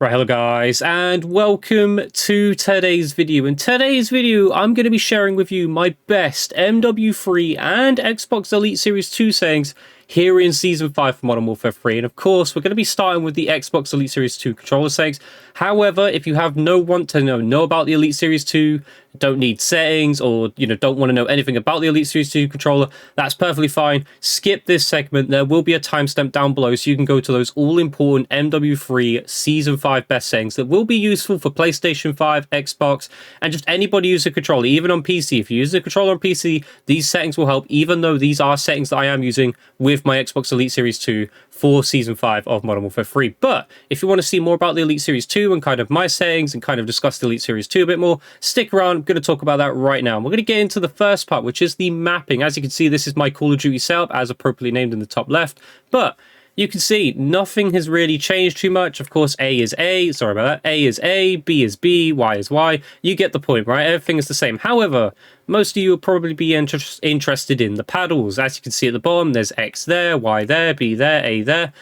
Right, hello guys, and welcome to today's video. In today's video, I'm going to be sharing with you my best MW3 and Xbox Elite Series 2 settings here in Season 5 for Modern Warfare 3. And of course, we're going to be starting with the Xbox Elite Series 2 controller settings. However, if you have want to know about the Elite Series 2, don't need settings, or don't want to know anything about the Elite Series 2 controller, that's perfectly fine. Skip this segment. There will be a timestamp down below so you can go to those all-important MW3 Season 5 best settings that will be useful for PlayStation 5, Xbox, and just anybody using a controller, even on PC. If you use a controller on PC, these settings will help, even though these are settings that I am using with my Xbox Elite Series 2 for Season 5 of Modern Warfare 3. But if you want to see more about the Elite Series 2 and kind of my settings and kind of discuss the Elite Series 2 a bit more, stick around. I'm going to talk about that right now. And we're going to get into the first part, which is the mapping. As you can see, this is my Call of Duty setup as appropriately named in the top left. But you can see nothing has really changed too much. Of course, A is A. Sorry about that. A is A, B is B, Y is Y. You get the point, right? Everything is the same. However, most of you will probably be interested in the paddles. As you can see at the bottom, there's X there, Y there, B there, A there.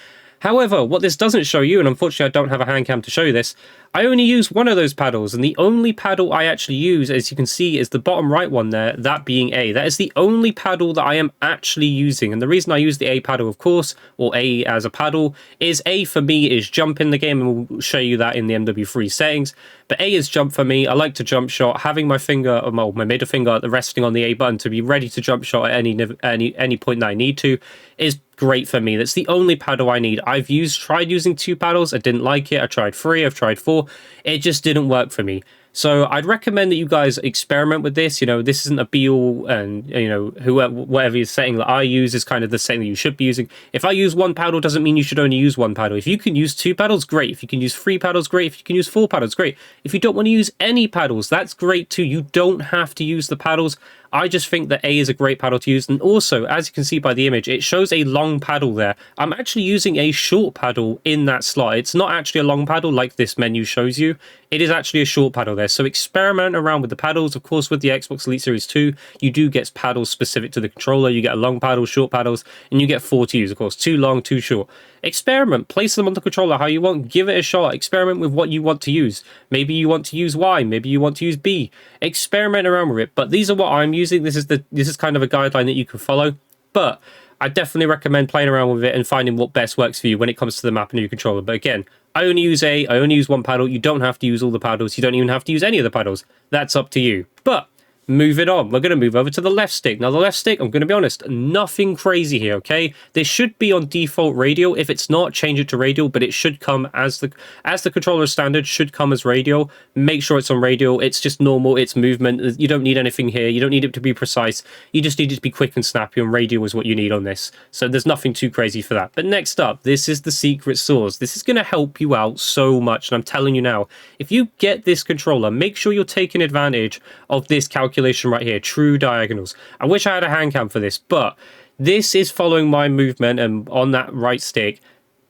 However, what this doesn't show you, and unfortunately I don't have a hand cam to show you this, I only use one of those paddles, and the only paddle I actually use, as you can see, is the bottom right one there, that being A. That is the only paddle that I am actually using, and the reason I use the A paddle, of course, or A as a paddle, is A for me is jump in the game, and we'll show you that in the MW3 settings, but A is jump for me. I like to jump shot, having my finger, or my middle finger resting on the A button to be ready to jump shot at any point that I need to, is great for me. That's the only paddle I need. I've tried using two paddles. I didn't like it. I tried three. I've tried four. It just didn't work for me. So I'd recommend that you guys experiment with this. This isn't a be-all, and whatever setting that I use is kind of the setting that you should be using. If I use one paddle, doesn't mean you should only use one paddle. If you can use two paddles, great. If you can use three paddles, great. If you can use four paddles, great. If you don't want to use any paddles, that's great too. You don't have to use the paddles. I just think that A is a great paddle to use, and also, as you can see by the image, it shows a long paddle there. I'm actually using a short paddle in that slot. It's not actually a long paddle like this menu shows you. It is actually a short paddle there, so experiment around with the paddles. Of course, with the Xbox Elite Series 2, you do get paddles specific to the controller. You get a long paddle, short paddles, and you get four to use, of course. Two long, two short. Experiment. Place them on the controller how you want. Give it a shot. Experiment with what you want to use. Maybe you want to use Y. Maybe you want to use B. Experiment around with it. But these are what I'm using. This is kind of a guideline that you can follow. But I definitely recommend playing around with it and finding what best works for you when it comes to the map and your controller. But again, I only use A. I only use one paddle. You don't have to use all the paddles. You don't even have to use any of the paddles. That's up to you. But moving on, we're going to move over to the left stick. Now, the left stick, I'm going to be honest, nothing crazy here, okay? This should be on default radial. If it's not, change it to radial, but it should come as the controller standard should come as radial. Make sure it's on radial. It's just normal. It's movement. You don't need anything here. You don't need it to be precise. You just need it to be quick and snappy, and radial is what you need on this. So there's nothing too crazy for that. But next up, this is the secret sauce. This is going to help you out so much, and I'm telling you now, if you get this controller, make sure you're taking advantage of this calculation right here, true diagonals. I wish I had a hand cam for this, but this is following my movement and on that right stick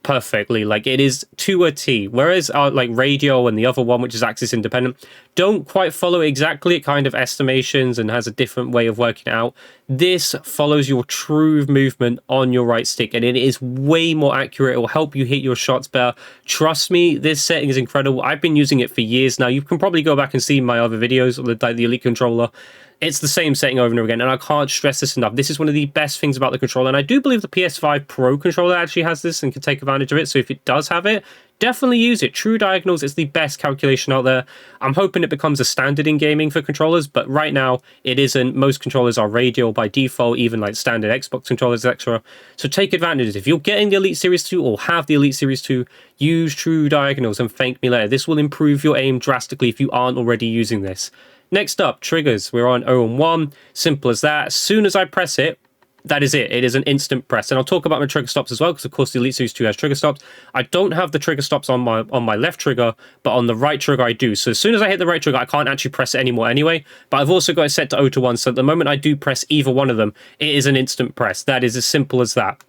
perfectly. Like, it is to a T, whereas like radio and the other one, which is axis independent, don't quite follow exactly. It kind of estimations and has a different way of working it out. This follows your true movement on your right stick, and it is way more accurate. It will help you hit your shots better. Trust me, this setting is incredible. I've been using it for years now. You can probably go back and see my other videos, like the Elite controller. It's the same setting over and over again, and I can't stress this enough. This is one of the best things about the controller, and I do believe the PS5 Pro controller actually has this and can take advantage of it, so if it does have it, definitely use it. True diagonals is the best calculation out there. I'm hoping it becomes a standard in gaming for controllers, but right now it isn't. Most controllers are radial by default, even like standard Xbox controllers, etc. So take advantage. If you're getting the Elite Series 2 or have the Elite Series 2, use true diagonals and thank me later. This will improve your aim drastically if you aren't already using this. Next up, triggers. We're on 0 and 1. Simple as that. As soon as I press it, that is it. It is an instant press. And I'll talk about my trigger stops as well, because of course the Elite Series 2 has trigger stops. I don't have the trigger stops on my left trigger, but on the right trigger I do. So as soon as I hit the right trigger, I can't actually press it anymore anyway. But I've also got it set to 0 to 1, so at the moment I do press either one of them, it is an instant press. That is as simple as that.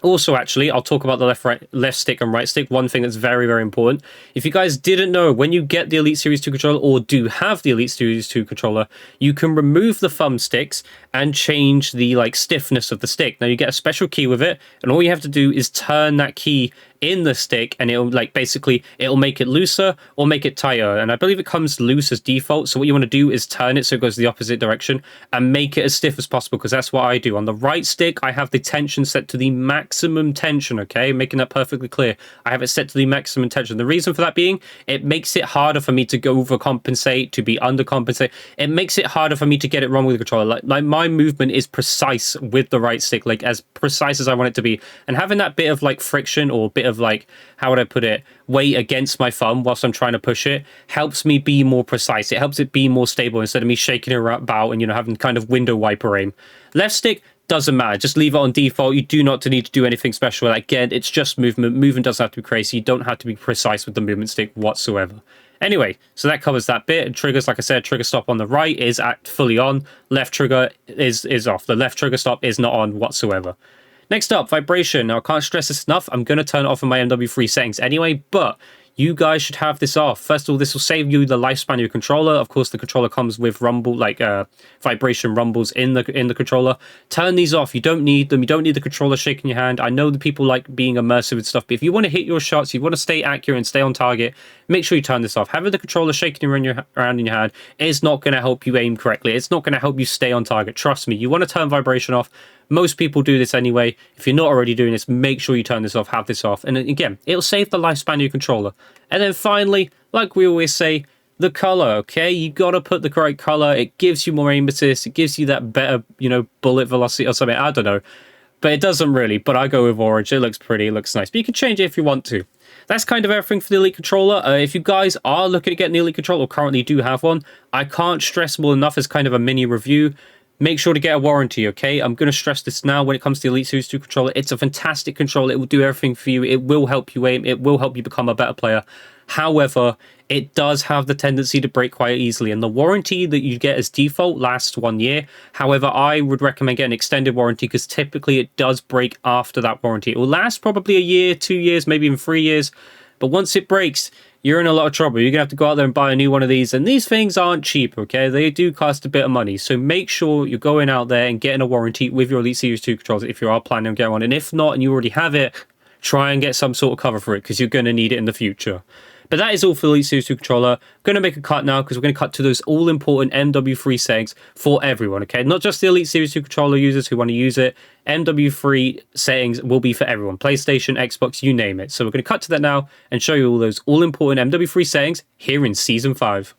Also, actually, I'll talk about the left stick and right stick. One thing that's very, very important. If you guys didn't know, when you get the Elite Series 2 controller, or do have the Elite Series 2 controller, you can remove the thumbsticks and change the like stiffness of the stick. Now you get a special key with it, and all you have to do is turn that key in the stick, and it'll like basically it'll make it looser or make it tighter. And I believe it comes loose as default, so what you want to do is turn it so it goes the opposite direction and make it as stiff as possible, because that's what I do. On the right stick, I have the tension set to the maximum tension, okay, making that perfectly clear. I have it set to the maximum tension. The reason for that being, it makes it harder for me to go overcompensate, to be undercompensate. It makes it harder for me to get it wrong with the controller. Like my movement is precise with the right stick, like as precise as I want it to be, and having that bit of like friction or bit of like, how would I put it, weight against my thumb whilst I'm trying to push it helps me be more precise. It helps it be more stable instead of me shaking it about and, you know, having kind of window wiper aim. Left stick doesn't matter, just leave it on default. You do not need to do anything special. Again, it's just movement doesn't have to be crazy. You don't have to be precise with the movement stick whatsoever. Anyway, so that covers that bit. And triggers, like I said, trigger stop on the right is fully on. Left trigger is off. The left trigger stop is not on whatsoever. Next up, vibration. Now, I can't stress this enough. I'm going to turn it off in my MW3 settings anyway, but you guys should have this off. First of all, this will save you the lifespan of your controller. Of course, the controller comes with vibration rumbles in the controller. Turn these off. You don't need them. You don't need the controller shaking your hand. I know that people like being immersive with stuff, but if you want to hit your shots, you want to stay accurate and stay on target, make sure you turn this off. Having the controller shaking around in your hand is not going to help you aim correctly. It's not going to help you stay on target. Trust me, you want to turn vibration off. Most people do this anyway. If you're not already doing this, make sure you turn this off, have this off. And again, it'll save the lifespan of your controller. And then finally, like we always say, the color, okay? You got to put the correct color. It gives you more aim assist. It gives you that better, you know, bullet velocity or something. I don't know. But it doesn't really. But I go with orange. It looks pretty. It looks nice. But you can change it if you want to. That's kind of everything for the Elite controller. If you guys are looking at getting the Elite controller or currently do have one, I can't stress more enough as kind of a mini review. Make sure to get a warranty, okay? I'm going to stress this now when it comes to the Elite Series 2 controller. It's a fantastic controller. It will do everything for you. It will help you aim. It will help you become a better player. However, it does have the tendency to break quite easily, and the warranty that you get as default lasts 1 year. However, I would recommend getting an extended warranty because typically it does break after that warranty. It will last probably a year, 2 years, maybe even 3 years. But once it breaks, you're in a lot of trouble. You're going to have to go out there and buy a new one of these. And these things aren't cheap, okay? They do cost a bit of money. So make sure you're going out there and getting a warranty with your Elite Series 2 controllers if you are planning on getting one. And if not, and you already have it, try and get some sort of cover for it because you're going to need it in the future. But that is all for the Elite Series 2 controller. I'm going to make a cut now because we're going to cut to those all-important MW3 settings for everyone, okay? Not just the Elite Series 2 controller users who want to use it. MW3 settings will be for everyone. PlayStation, Xbox, you name it. So we're going to cut to that now and show you all those all-important MW3 settings here in Season 5.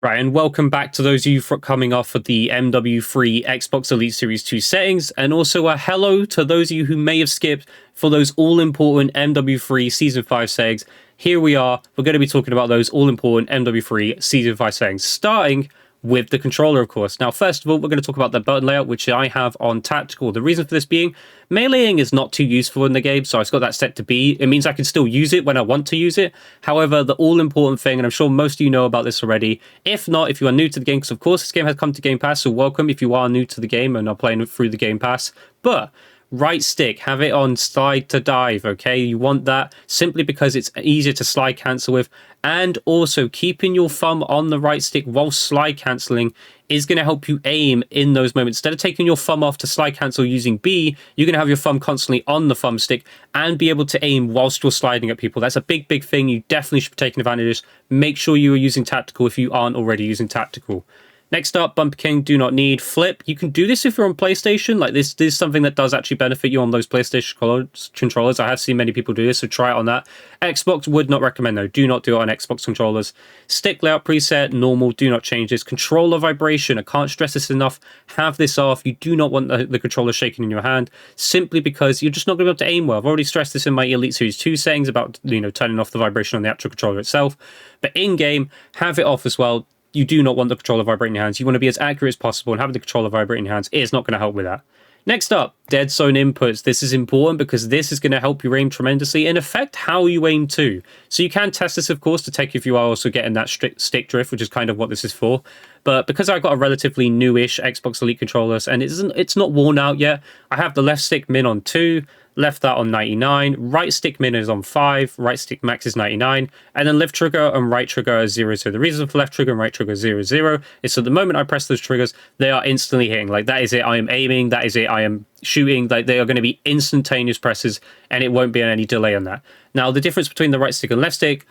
Right, and welcome back to those of you coming off of the MW3 Xbox Elite Series 2 settings, and also a hello to those of you who may have skipped for those all-important MW3 Season 5 settings. Here we are. We're going to be talking about those all-important MW3 Season 5 settings, starting with the controller, of course. Now, first of all, we're going to talk about the button layout, which I have on tactical. The reason for this being, meleeing is not too useful in the game, so I've got that set to B. It means I can still use it when I want to use it. However, the all-important thing, and I'm sure most of you know about this already, if not, if you are new to the game, because of course this game has come to Game Pass, so welcome if you are new to the game and are playing through the Game Pass. But right stick, have it on slide to dive, okay? You want that simply because it's easier to slide cancel with, and also keeping your thumb on the right stick while slide cancelling is going to help you aim in those moments. Instead of taking your thumb off to slide cancel using B, you're going to have your thumb constantly on the thumbstick and be able to aim whilst you're sliding at people. That's a big, big thing. You definitely should be taking advantage of this. Make sure you are using tactical if you aren't already using tactical. Next up, Bumper King, do not need. Flip, you can do this if you're on PlayStation. Like this is something that does actually benefit you on those PlayStation controllers. I have seen many people do this, so try it on that. Xbox would not recommend though. Do not do it on Xbox controllers. Stick layout preset, normal, do not change this. Controller vibration, I can't stress this enough. Have this off. You do not want the controller shaking in your hand, simply because you're just not going to be able to aim well. I've already stressed this in my Elite Series 2 settings about, you know, turning off the vibration on the actual controller itself. But in-game, have it off as well. You do not want the controller vibrating in your hands. You want to be as accurate as possible, and having the controller vibrating in your hands is not going to help with that. Next up, dead zone inputs, this is important because this is going to help you aim tremendously and affect how you aim too. So you can test this, of course, to take if you are also getting that stick drift, which is kind of what this is for. But because I got a relatively newish Xbox Elite controllers and it's not worn out yet, I have the left stick min on 2, left that on 99, right stick min is on 5, right stick max is 99, and then left trigger and right trigger is 0. So the reason for left trigger and right trigger is 0, 0 is so the moment I press those triggers, they are instantly hitting. Like, that is it. I am aiming. That is it. I am shooting. Like, they are going to be instantaneous presses, and it won't be any delay on that. Now, the difference between the right stick and left stick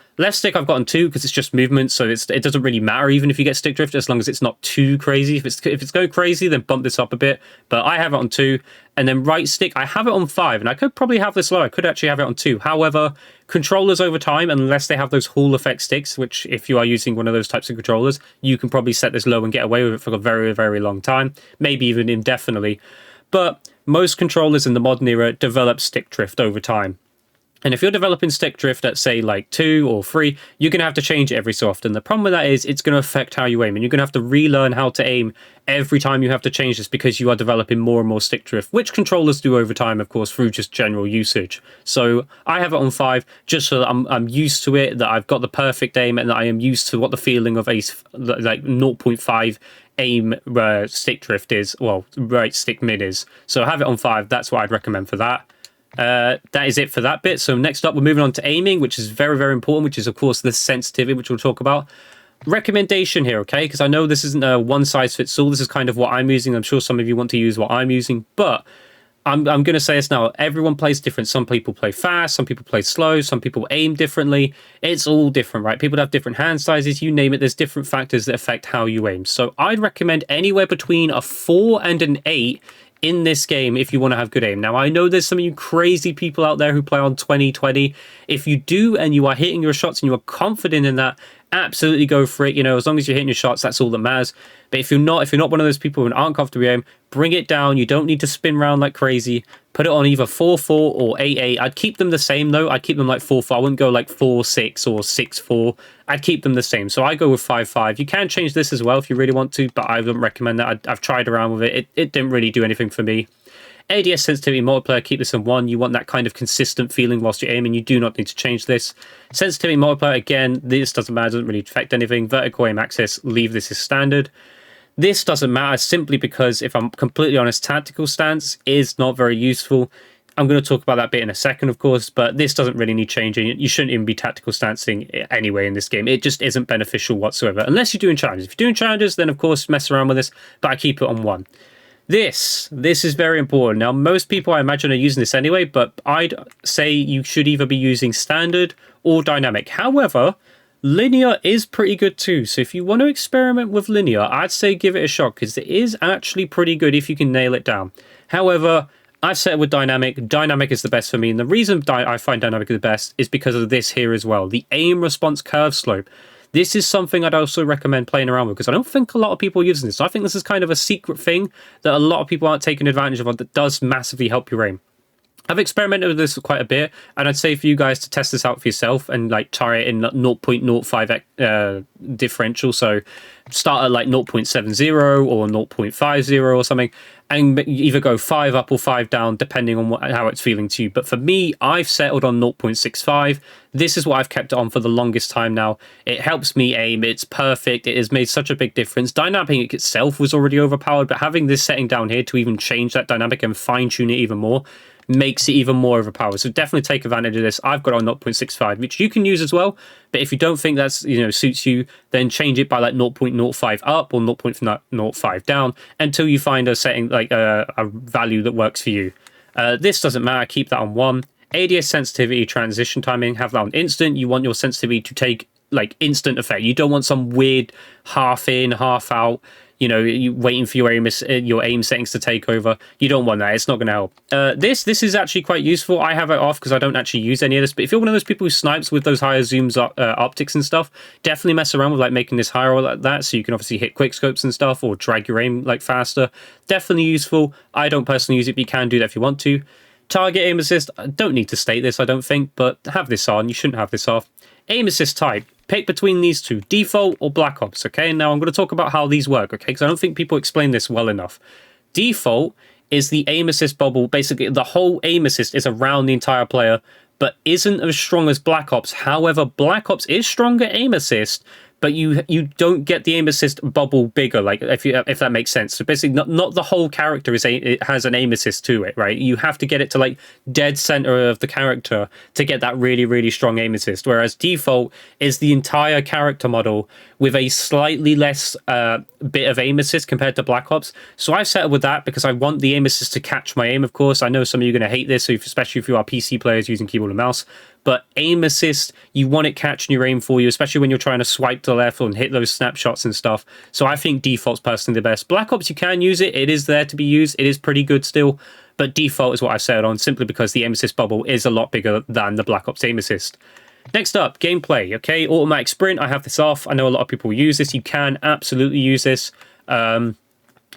I've gotten 2 because it's just movement, so it doesn't really matter even if you get stick drift, as long as it's not too crazy. If it's going crazy, then bump this up a bit, but I have it on 2. And then right stick, I have it on 5, and I could probably have this low. I could actually have it on 2. However, controllers over time, unless they have those Hall effect sticks, which if you are using one of those types of controllers, you can probably set this low and get away with it for a very, very long time, maybe even indefinitely. But most controllers in the modern era develop stick drift over time. And if you're developing stick drift at, say, like 2 or 3, you're going to have to change it every so often. The problem with that is it's going to affect how you aim, and you're going to have to relearn how to aim every time you have to change this because you are developing more and more stick drift, which controllers do over time, of course, through just general usage. So I have it on 5 just so that I'm used to it, that I've got the perfect aim, and that I am used to what the feeling of a like 0.5 aim stick drift is, well, right stick min is. So I have it on 5. That's what I'd recommend for that. That is it for that bit. So next up, we're moving on to aiming, which is very, very important, which is, of course, the sensitivity, which we'll talk about. Recommendation here, okay? Because I know this isn't a one-size-fits-all. This is kind of what I'm using. I'm sure some of you want to use what I'm using, but I'm going to say this now. Everyone plays different. Some people play fast, some people play slow, some people aim differently. It's all different, right? People have different hand sizes, you name it. There's different factors that affect how you aim. So I'd recommend anywhere between a 4 and an 8 in this game if you want to have good aim. Now, I know there's some of you crazy people out there who play on 2020. If you do and you are hitting your shots and you are confident in that, absolutely go for it. You know, as long as you're hitting your shots, that's all that matters. But if you're not one of those people who aren't comfortable with aim, bring it down. You don't need to spin around like crazy. Put it on either 4-4 or 8-8. I'd keep them the same though. I'd keep them like 4-4. I wouldn't go like 4-6 or 6-4. I'd keep them the same. So I go with 5-5. You can change this as well if you really want to, but I wouldn't recommend that. I've tried around with it. It didn't really do anything for me. ADS sensitivity multiplier, keep this on 1. You want that kind of consistent feeling whilst you're aiming. You do not need to change this. Sensitivity multiplier, again, this doesn't matter, doesn't really affect anything. Vertical aim access, leave this as standard. This doesn't matter simply because, if I'm completely honest, tactical stance is not very useful. I'm going to talk about that bit in a second, of course, but this doesn't really need changing. You shouldn't even be tactical stancing anyway in this game. It just isn't beneficial whatsoever, unless you're doing challenges. If you're doing challenges, then of course mess around with this, but I keep it on 1. This is very important. Now, most people I imagine are using this anyway, but I'd say you should either be using standard or dynamic. However, linear is pretty good too. So if you want to experiment with linear, I'd say give it a shot because it is actually pretty good if you can nail it down. However, I've set it with dynamic. Dynamic is the best for me. And the reason I find dynamic the best is because of this here as well. The aim response curve slope. This is something I'd also recommend playing around with because I don't think a lot of people are using this. So I think this is kind of a secret thing that a lot of people aren't taking advantage of that does massively help your aim. I've experimented with this quite a bit, and I'd say for you guys to test this out for yourself and like try it in 0.05 differential. So start at like 0.70 or 0.50 or something, and either go 5 up or 5 down depending on how it's feeling to you. But for me, I've settled on 0.65. This is what I've kept it on for the longest time now. It helps me aim. It's perfect. It has made such a big difference. Dynamic itself was already overpowered, but having this setting down here to even change that dynamic and fine tune it even more makes it even more overpowered. So definitely take advantage of this. I've got on 0.65, which you can use as well. But if you don't think that's, suits you, then change it by like 0.05 up or 0.05 down until you find a setting, like a value that works for you. This doesn't matter. Keep that on 1. ADS sensitivity, transition timing, have that on instant. You want your sensitivity to take like instant effect. You don't want some weird half in, half out, you waiting for your aim settings to take over. You don't want that. It's not going to help. This is actually quite useful. I have it off because I don't actually use any of this. But if you're one of those people who snipes with those higher zooms, optics and stuff, definitely mess around with like making this higher or like that, so you can obviously hit quick scopes and stuff or drag your aim like faster. Definitely useful. I don't personally use it, but you can do that if you want to. Target aim assist. I don't need to state this, I don't think, but have this on. You shouldn't have this off. Aim assist type. Pick between these two, default or black ops, okay? Now I'm going to talk about how these work, okay? Because I don't think people explain this well enough. Default is the aim assist bubble. Basically, the whole aim assist is around the entire player, but isn't as strong as Black Ops. However, Black Ops is stronger aim assist, but you don't get the aim assist bubble bigger, like if that makes sense. So basically, not the whole character it has an aim assist to it, right? You have to get it to like dead center of the character to get that really, really strong aim assist. Whereas default is the entire character model with a slightly less bit of aim assist compared to Black Ops. So I've settled with that because I want the aim assist to catch my aim, of course. I know some of you are going to hate this, especially if you are PC players using keyboard and mouse. But aim assist, you want it catching your aim for you, especially when you're trying to swipe to the left and hit those snapshots and stuff. So I think default's personally the best. Black Ops, you can use it. It is there to be used. It is pretty good still. But default is what I've settled on, simply because the aim assist bubble is a lot bigger than the Black Ops aim assist. Next up, gameplay. Okay, automatic sprint. I have this off. I know a lot of people use this. You can absolutely use this.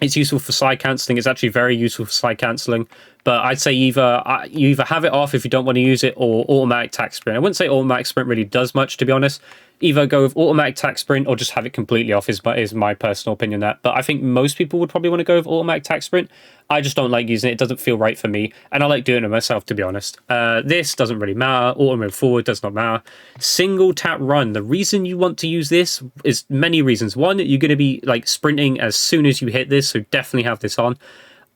It's useful for slide cancelling. It's actually very useful for slide cancelling. But I'd say you either have it off if you don't want to use it, or automatic tack sprint. I wouldn't say automatic sprint really does much, to be honest. Either go with automatic tack sprint or just have it completely off is my personal opinion that. But I think most people would probably want to go with automatic tack sprint. I just don't like using it. It doesn't feel right for me. And I like doing it myself, to be honest. This doesn't really matter. Auto move forward does not matter. Single tap run. The reason you want to use this is many reasons. One, you're going to be like sprinting as soon as you hit this, so definitely have this on.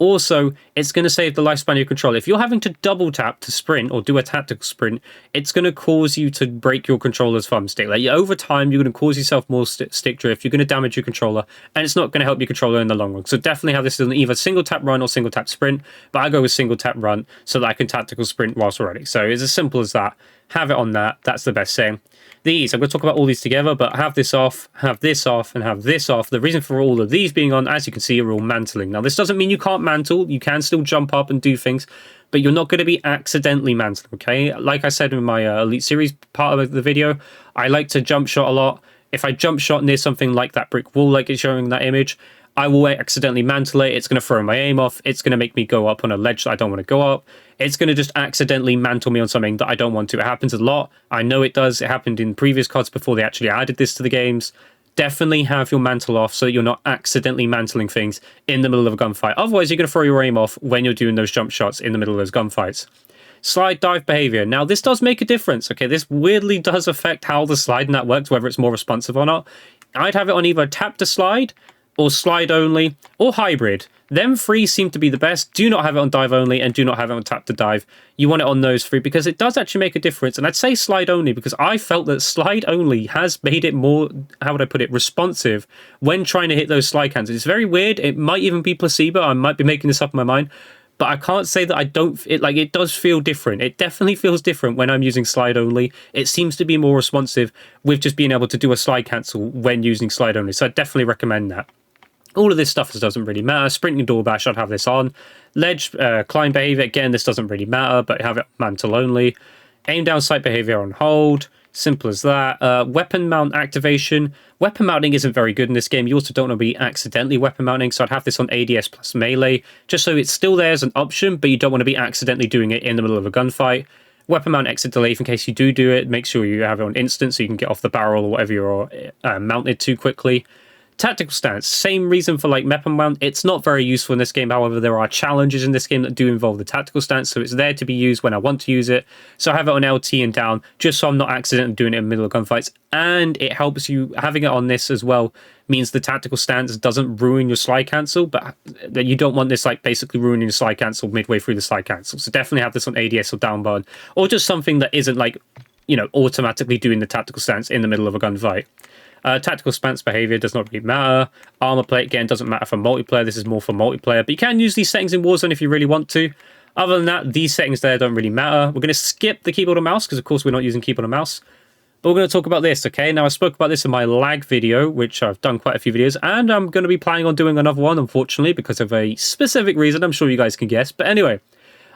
Also, it's going to save the lifespan of your controller. If you're having to double tap to sprint or do a tactical sprint, it's going to cause you to break your controller's thumbstick. Like, over time, you're going to cause yourself more stick drift. You're going to damage your controller, and it's not going to help your controller in the long run. So definitely have this in either single tap run or single tap sprint. But I go with single tap run so that I can tactical sprint whilst ready. So it's as simple as that. Have it on that. That's the best thing. These, I'm going to talk about all these together, but have this off, have this off, and have this off. The reason for all of these being on, as you can see, are all mantling. Now, this doesn't mean you can't mantle. You can still jump up and do things, but you're not going to be accidentally mantling, okay? Like I said in my Elite Series part of the video, I like to jump shot a lot. If I jump shot near something like that brick wall, like it's showing that image, I will accidentally mantle it. It's going to throw my aim off. It's going to make me go up on a ledge that I don't want to go up. It's going to just accidentally mantle me on something that I don't want to. It happens a lot. I know it does. It happened in previous CODs before they actually added this to the games. Definitely have your mantle off so that you're not accidentally mantling things in the middle of a gunfight. Otherwise, you're going to throw your aim off when you're doing those jump shots in the middle of those gunfights. Slide dive behavior. Now, this does make a difference, okay? This weirdly does affect how the slide and that works, whether it's more responsive or not. I'd have it on either tap to slide, or slide only, or hybrid. Them three seem to be the best. Do not have it on dive only, and do not have it on tap to dive. You want it on those three because it does actually make a difference. And I'd say slide only because I felt that slide only has made it more, how would I put it, responsive when trying to hit those slide cancels. It's very weird. It might even be placebo. I might be making this up in my mind. But I can't say that I don't, it does feel different. It definitely feels different when I'm using slide only. It seems to be more responsive with just being able to do a slide cancel when using slide only. So I definitely recommend that. All of this stuff doesn't really matter. Sprinting door bash, I'd have this on. Ledge climb behavior, again, this doesn't really matter, but have it mantle only. Aim down sight behavior on hold. Simple as that. Weapon mount activation. Weapon mounting isn't very good in this game. You also don't want to be accidentally weapon mounting, so I'd have this on ADS plus melee, just so it's still there as an option, but you don't want to be accidentally doing it in the middle of a gunfight. Weapon mount exit delay, in case you do it, make sure you have it on instant so you can get off the barrel or whatever you're mounted to quickly. Tactical stance, same reason for like weapon mount. It's not very useful in this game. However, there are challenges in this game that do involve the tactical stance, so it's there to be used when I want to use it. So I have it on LT and down, just so I'm not accidentally doing it in the middle of gunfights. And it helps you, having it on this as well, means the tactical stance doesn't ruin your slide cancel, but that you don't want this like basically ruining your slide cancel midway through the slide cancel. So definitely have this on ADS or down button, or just something that isn't like, you know, automatically doing the tactical stance in the middle of a gunfight. Tactical stance behavior does not really matter. Armor plate, again, doesn't matter for multiplayer. This is more for multiplayer, but you can use these settings in Warzone if you really want to. Other than that, these settings there don't really matter. We're going to skip the keyboard and mouse because, of course, we're not using keyboard and mouse. But we're going to talk about this, okay? Now, I spoke about this in my lag video, which I've done quite a few videos, and I'm going to be planning on doing another one, unfortunately, because of a specific reason. I'm sure you guys can guess. But anyway,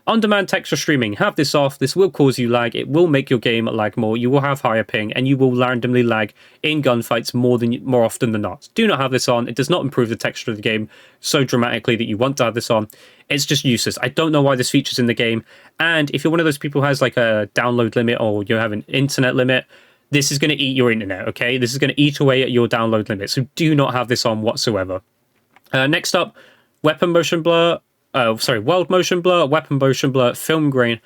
on-demand texture streaming, have this off. This will cause you lag. It will make your game lag more. You will have higher ping, and you will randomly lag in gunfights more often than not. Do not have this on. It does not improve the texture of the game so dramatically that you want to have this on. It's just useless. I don't know why this feature's in the game. And if you're one of those people who has like a download limit or you have an internet limit, this is going to eat your internet, okay? This is going to eat away at your download limit. So do not have this on whatsoever. Next up, weapon motion blur. world motion blur, weapon motion blur, film grain,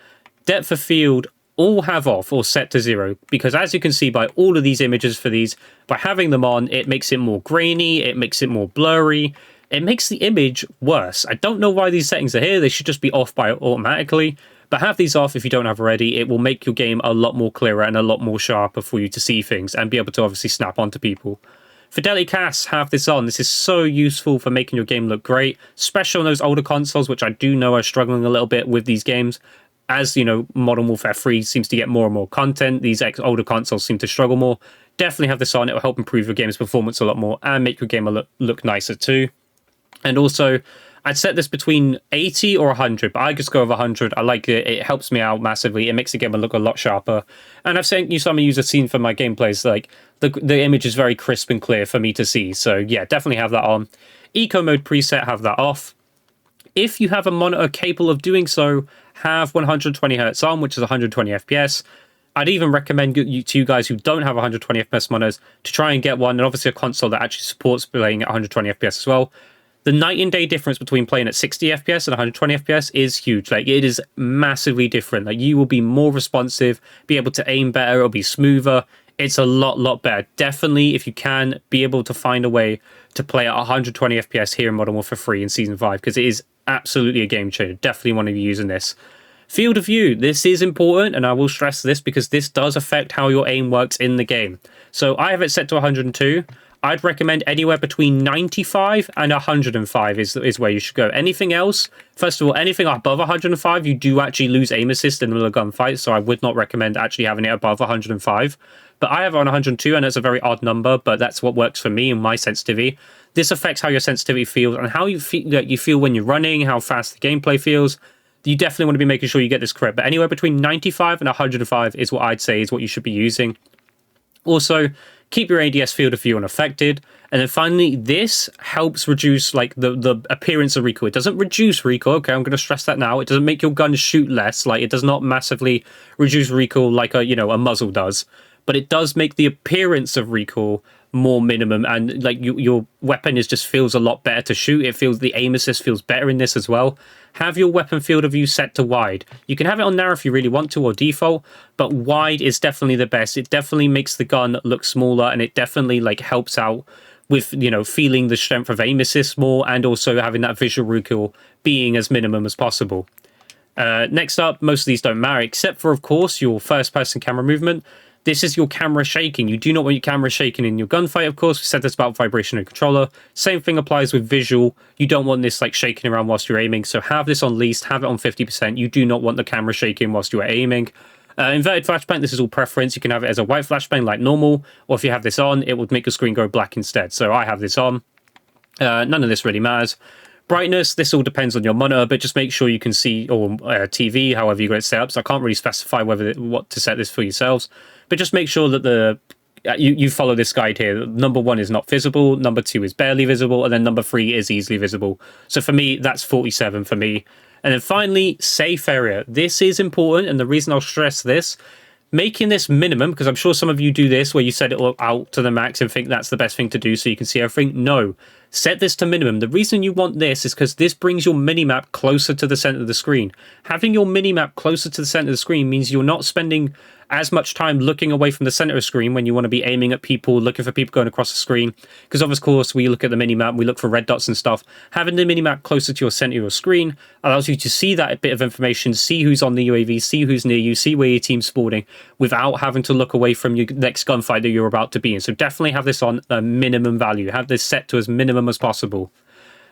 depth of field, all have off or set to 0, because as you can see by all of these images for these, by having them on, it makes it more grainy, it makes it more blurry, it makes the image worse. I don't know why these settings are here. They should just be off by automatically, but have these off if you don't have already. It will make your game a lot more clearer and a lot more sharper for you to see things and be able to obviously snap onto people. Fidelity casts, have this on. This is so useful for making your game look great, especially on those older consoles, which I do know are struggling a little bit with these games. As, you know, Modern Warfare 3 seems to get more and more content, these older consoles seem to struggle more. Definitely have this on. It will help improve your game's performance a lot more and make your game look nicer too. And also, I'd set this between 80 or 100, but I just go with 100. I like it. It helps me out massively. It makes the game look a lot sharper. And I've sent you some user seen from my gameplays, like the image is very crisp and clear for me to see. So yeah, definitely have that on. Eco mode preset, have that off. If you have a monitor capable of doing so, have 120 Hz on, which is 120 FPS. I'd even recommend to you guys who don't have 120 FPS monitors to try and get one, and obviously a console that actually supports playing at 120 FPS as well. The night and day difference between playing at 60 FPS and 120 FPS is huge. Like, it is massively different. Like, you will be more responsive, be able to aim better, it'll be smoother. It's a lot better. Definitely, if you can, be able to find a way to play at 120 FPS here in Modern Warfare 3 in Season 5, because it is absolutely a game changer. Definitely want to be using this. Field of view. This is important, and I will stress this because this does affect how your aim works in the game. So I have it set to 102. I'd recommend anywhere between 95 and 105 is where you should go. Anything else, first of all, anything above 105, you do actually lose aim assist in the middle of a gunfight, so I would not recommend actually having it above 105. But I have it on 102, and it's a very odd number, but that's what works for me and my sensitivity. This affects how your sensitivity feels and how you feel when you're running, how fast the gameplay feels. You definitely want to be making sure you get this correct, but anywhere between 95 and 105 is what I'd say is what you should be using. Also, keep your ADS field of view unaffected. And then finally, this helps reduce like the appearance of recoil. It doesn't reduce recoil. Okay, I'm going to stress that now. It doesn't make your gun shoot less. Like, it does not massively reduce recoil like a muzzle does. But it does make the appearance of recoil more minimum, and like your weapon just feels a lot better to shoot. It feels the aim assist feels better in this as well. Have your weapon field of view set to wide. You can have it on narrow if you really want to, or default, but wide is definitely the best. It definitely makes the gun look smaller, and it definitely like helps out with, you know, feeling the strength of aim assist more, and also having that visual recoil being as minimum as possible. Next up, most of these don't matter, except for, of course, your first person camera movement. This is your camera shaking. You do not want your camera shaking in your gunfight, of course. We said this about vibration and controller. Same thing applies with visual. You don't want this like shaking around whilst you're aiming. So have this on least, have it on 50%. You do not want the camera shaking whilst you're aiming. Inverted flashbang, this is all preference. You can have it as a white flashbang like normal, or if you have this on, it would make your screen go black instead. So I have this on. None of this really matters. Brightness, this all depends on your monitor, but just make sure you can see, or TV, however you got it set up. So I can't really specify what to set this for yourselves, but just make sure that you follow this guide here. Number 1 is not visible, number 2 is barely visible, and then number 3 is easily visible. So for me, that's 47 for me. And then finally, safe area. This is important, and the reason I'll stress this, making this minimum, because I'm sure some of you do this where you set it all out to the max and think that's the best thing to do so you can see everything. No, set this to minimum. The reason you want this is because this brings your minimap closer to the center of the screen. Having your minimap closer to the center of the screen means you're not spending as much time looking away from the center of the screen when you want to be aiming at people, looking for people going across the screen. Because of course, we look at the minimap, we look for red dots and stuff. Having the minimap closer to your center of your screen allows you to see that bit of information, see who's on the UAV, see who's near you, see where your team's spawning, without having to look away from your next gunfight that you're about to be in. So definitely have this on a minimum value. Have this set to as minimum as possible.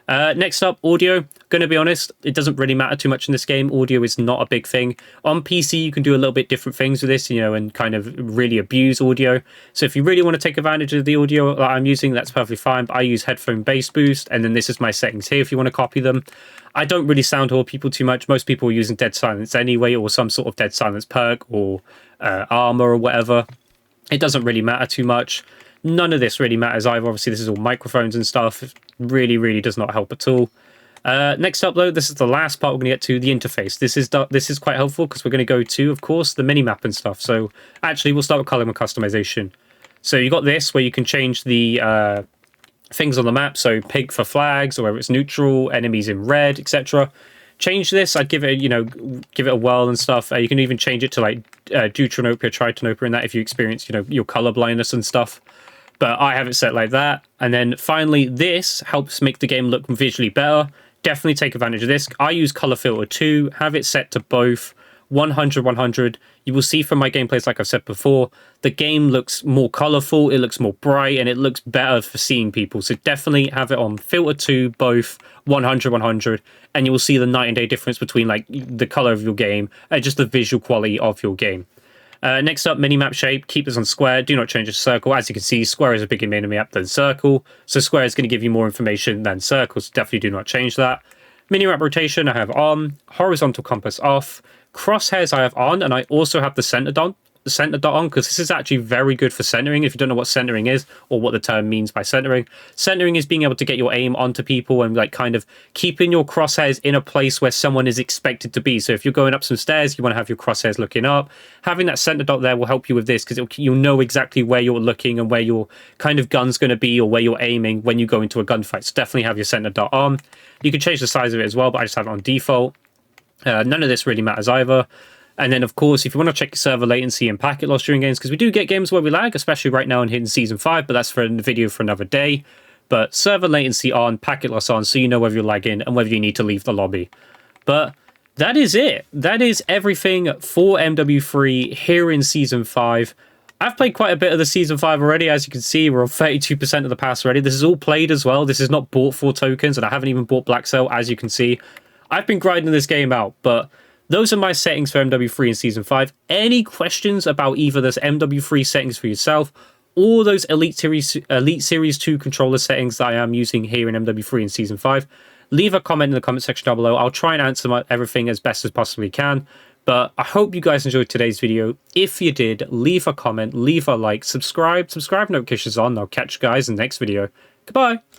Next up, audio. Gonna be honest, it doesn't really matter too much in this game. Audio is not a big thing. On PC, you can do a little bit different things with this, and kind of really abuse audio. So if you really want to take advantage of the audio that I'm using, that's perfectly fine. But I use headphone bass boost, and then this is my settings here if you want to copy them. I don't really sound whore people too much. Most people are using dead silence anyway, or some sort of dead silence perk, or armor or whatever. It doesn't really matter too much. None of this really matters either. Obviously, this is all microphones and stuff. It really does not help at all. Next up, though, this is the last part we're going to get to, the interface. This is quite helpful because we're going to go to, of course, the minimap and stuff. So actually, we'll start with color customization. So you got this where you can change the things on the map. So pink for flags, or whether it's neutral, enemies in red, etc. Change this. I'd give it, give it a whirl and stuff. You can even change it to like deuteranopia, tritanopia, and that if you experience, your color blindness and stuff. But I have it set like that. And then finally, this helps make the game look visually better. Definitely take advantage of this. I use color filter 2, have it set to both 100, 100. You will see from my gameplays, like I've said before, the game looks more colorful, it looks more bright, and it looks better for seeing people. So definitely have it on filter 2, both 100, 100, and you will see the night and day difference between like the color of your game and just the visual quality of your game. Next up, minimap shape. Keep this on square. Do not change the circle. As you can see, square is a bigger minimap than circle. So square is going to give you more information than circle. So definitely do not change that. Minimap rotation I have on. Horizontal compass off. Crosshairs I have on. And I also have the center dot on, because this is actually very good for centering. If you don't know what centering is or what the term means by centering, centering is being able to get your aim onto people and like kind of keeping your crosshairs in a place where someone is expected to be. So if you're going up some stairs, you want to have your crosshairs looking up. Having that center dot there will help you with this, because you'll know exactly where you're looking and where your kind of gun's going to be or where you're aiming when you go into a gunfight. So definitely have your center dot on. You can change the size of it as well, but I just have it on default. None of this really matters either. And then, of course, if you want to check your server latency and packet loss during games, because we do get games where we lag, especially right now in Hidden Season 5, but that's for a video for another day. But server latency on, packet loss on, so you know whether you're lagging and whether you need to leave the lobby. But that is it. That is everything for MW3 here in Season 5. I've played quite a bit of the Season 5 already. As you can see, we're on 32% of the pass already. This is all played as well. This is not bought for tokens, and I haven't even bought Black Cell, as you can see. I've been grinding this game out, but those are my settings for MW3 in Season 5. Any questions about either those MW3 settings for yourself or those Elite Series 2 controller settings that I am using here in MW3 in Season 5, leave a comment in the comment section down below. I'll try and answer everything as best as possibly can. But I hope you guys enjoyed today's video. If you did, leave a comment, leave a like, subscribe notifications on. I'll catch you guys in the next video. Goodbye.